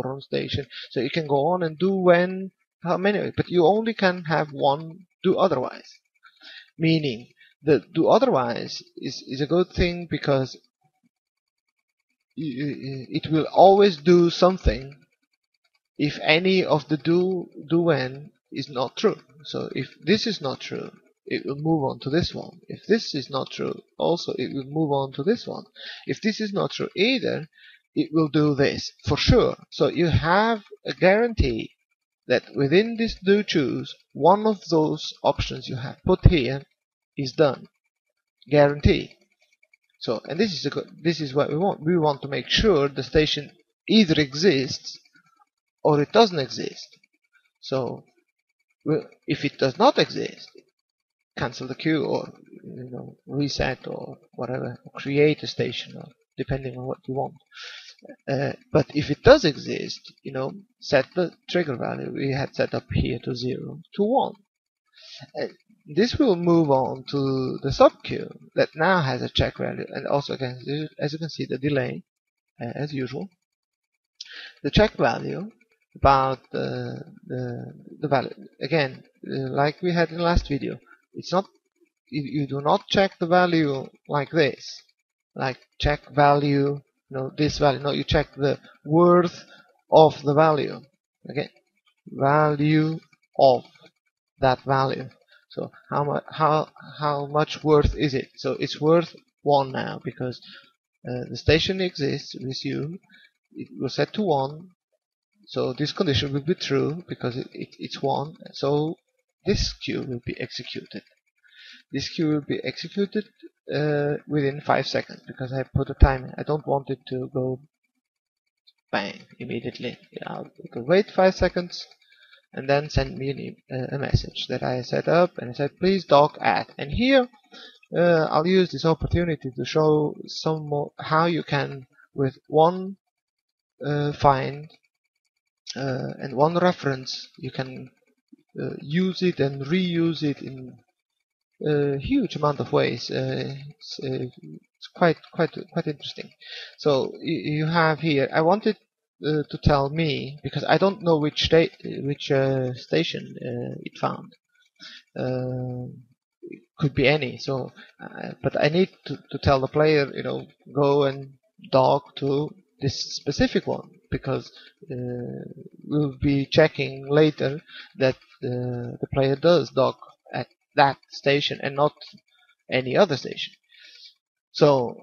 on station. So you can go on and do when, how many, but you only can have one do otherwise. Meaning the do otherwise is a good thing because it will always do something if any of the do when is not true. So if this is not true, it will move on to this one. If this is not true, also it will move on to this one. If this is not true either, it will do this for sure. So you have a guarantee that within this do choose, one of those options you have put here is done. Guarantee. So, and this is what we want. We want to make sure the station either exists or it doesn't exist. So if it does not exist, cancel the queue or reset or whatever, create a station, or depending on what you want. But if it does exist, set the trigger value we had set up here to 0 to 1. This will move on to the sub queue that now has a check value, and also again, as you can see, the delay as usual. The check value about the value again, like we had in the last video. It's not, you do not check the value like this, like check value, this value. No, you check the worth of the value. Okay, value of that value. So how much worth is it? So it's worth 1 now because the station exists. We assume it was set to 1. So this condition will be true because it's 1. So this queue will be executed. This queue will be executed within 5 seconds because I put a timer. I don't want it to go bang immediately. You can wait 5 seconds and then send me a message that I set up, and I said please dock at. And here I'll use this opportunity to show some more how you can, with one find and one reference, you can use it and reuse it in a huge amount of ways. It's quite interesting. So you have here, I wanted to tell me, because I don't know which station it found. It could be any. So, but I need to tell the player, go and dock to this specific one, because we'll be checking later that the player does dock at that station and not any other station. So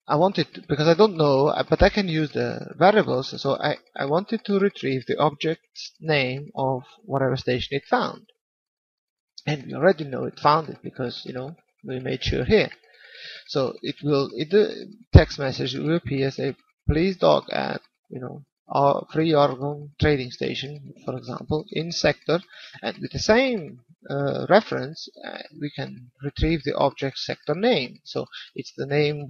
I wanted to, because I don't know, but I can use the variables. So I wanted to retrieve the object's name of whatever station it found, and we already know it found it because we made sure here. So it will, in the text message will appear, say please dock at our free Argon trading station, for example, in sector, and with the same reference we can retrieve the object sector name. So it's the name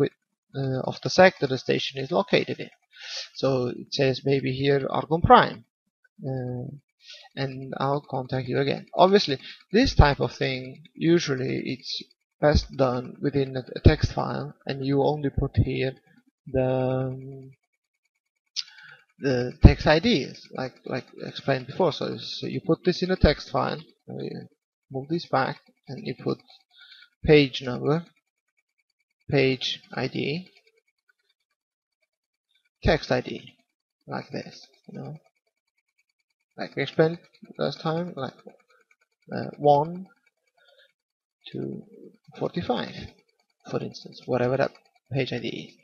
of the sector the station is located in. So it says maybe here Argon Prime, and I'll contact you again. Obviously this type of thing usually it's best done within a text file, and you only put here the text IDs like explained before. So you put this in a text file, you move this back, and you put page number, page ID, text ID, like this, like we explained last time, like 1 to 45, for instance, whatever that page ID is.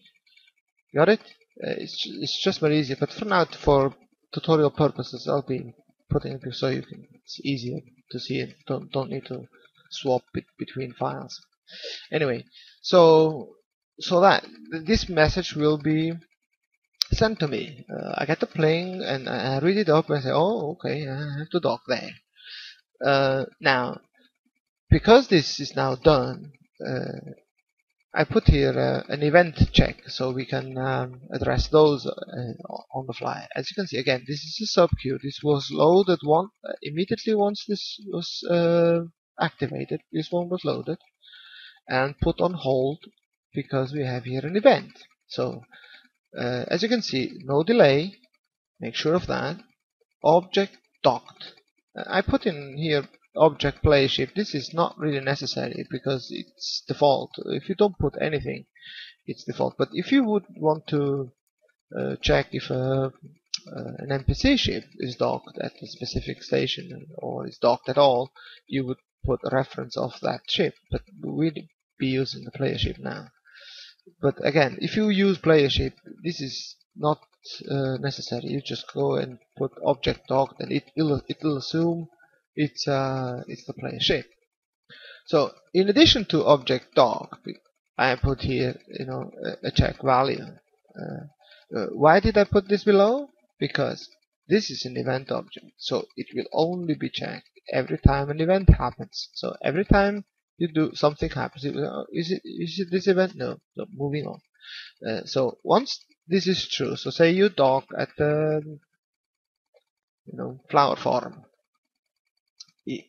Got it? It's just very easy, but for now, for tutorial purposes, I'll be putting it so it's easier to see it. Don't need to swap it between files. Anyway, so that this message will be sent to me. I get the ping and I read it up and say, oh, okay, I have to dock there. Now, because this is now done, I put here an event check so we can address those on the fly. As you can see, again, this is a sub queue. This was loaded immediately once this was activated. This one was loaded and put on hold because we have here an event. So As you can see, no delay. Make sure of that. Object docked. I put in here object play ship. This is not really necessary because it's default. If you don't put anything, it's default. But if you would want to check if an NPC ship is docked at a specific station or is docked at all, you would put a reference of that ship. But we'll be using the player ship now. But again, if you use player ship, this is not necessary. You just go and put object docked, and it'll assume it's the player ship. So in addition to object docked, I put here a check value. Why did I put this below? Because this is an event object, so it will only be checked every time an event happens. So every time you do something happens, is it this event? No. Moving on. So once this is true, so say you dock at the flower farm,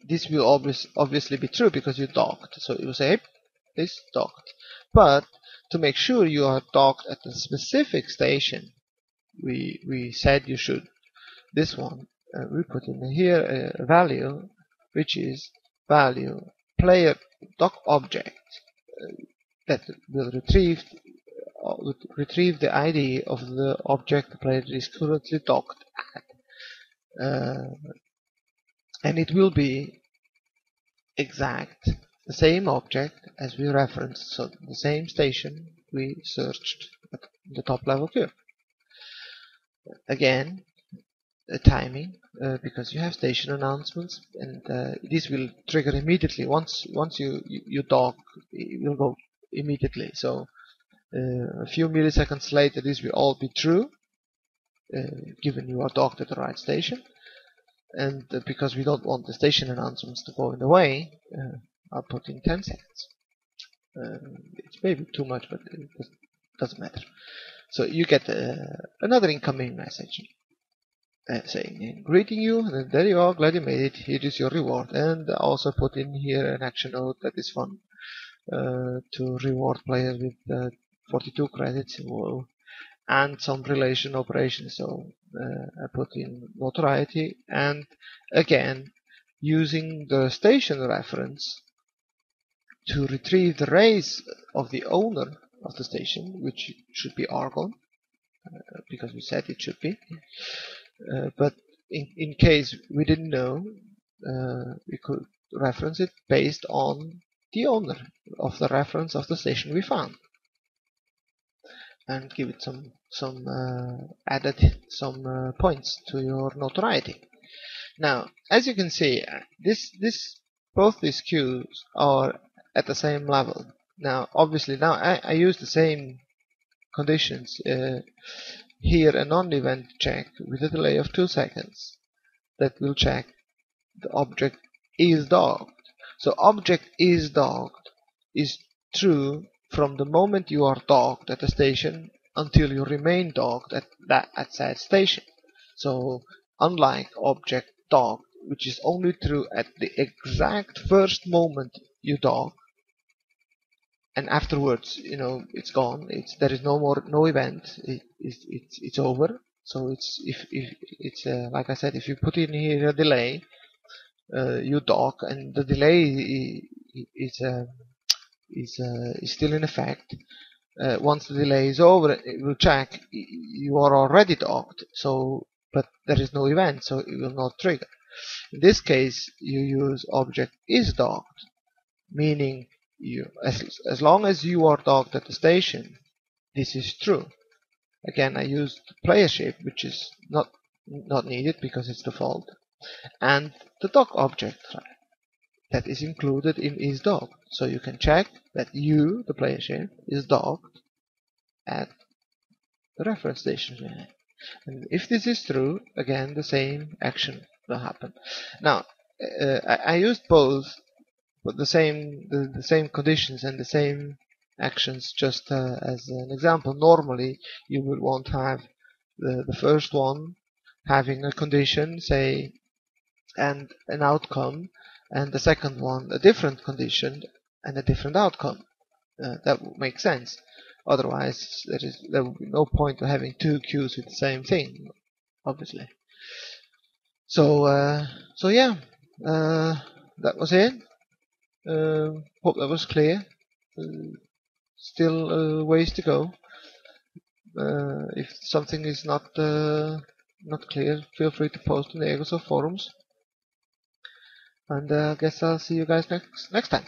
this will obviously be true because you docked. So it will say this docked. But to make sure you are docked at a specific station, we said you should. This one we put in here a value which is value player dock object that will retrieve the ID of the object the player is currently docked at, and it will be exact the same object as we referenced, so the same station we searched at the top level queue. Again, timing, because you have station announcements, and this will trigger immediately. Once you dock, it will go immediately. So a few milliseconds later, this will all be true, given you are docked at the right station. And because we don't want the station announcements to go in the way, I'll put in 10 seconds. It's maybe too much, but it doesn't matter. So you get another incoming message saying, greeting you, and there you are, glad you made it, here is your reward. And also put in here an action note that is fun to reward players with 42 credits. Whoa. And some relation operations. So I put in notoriety, and again using the station reference to retrieve the race of the owner of the station, which should be Argon, because we said it should be. But in case we didn't know, we could reference it based on the owner of the reference of the station we found, and give it some points to your notoriety. Now, as you can see, both these queues are at the same level. Now, obviously, now I use the same conditions. Here, a non-event check with a delay of 2 seconds that will check the object is docked. So, object is docked is true from the moment you are docked at a station until you remain docked at said station. So, unlike object docked, which is only true at the exact first moment you dock, and afterwards, it's gone. There is no event. It's over. So it's like I said, if you put in here a delay, you dock, and the delay is still in effect. Once the delay is over, it will check you are already docked. So, but there is no event, so it will not trigger. In this case, you use object is docked, meaning as long as you are docked at the station, this is true. Again, I used player shape, which is not needed because it's default, and the dock object that is included in is docked. So you can check that you, the player shape, is docked at the reference station. And if this is true, again the same action will happen. Now, I used both, but the same conditions and the same actions just as an example. Normally you would want to have the first one having a condition, say, and an outcome, and the second one a different condition and a different outcome. That would make sense. Otherwise, there will be no point of having two queues with the same thing, obviously. So yeah, that was it. Hope that was clear. Still ways to go. If something is not clear, feel free to post in the Egosoft forums. And I guess I'll see you guys next time.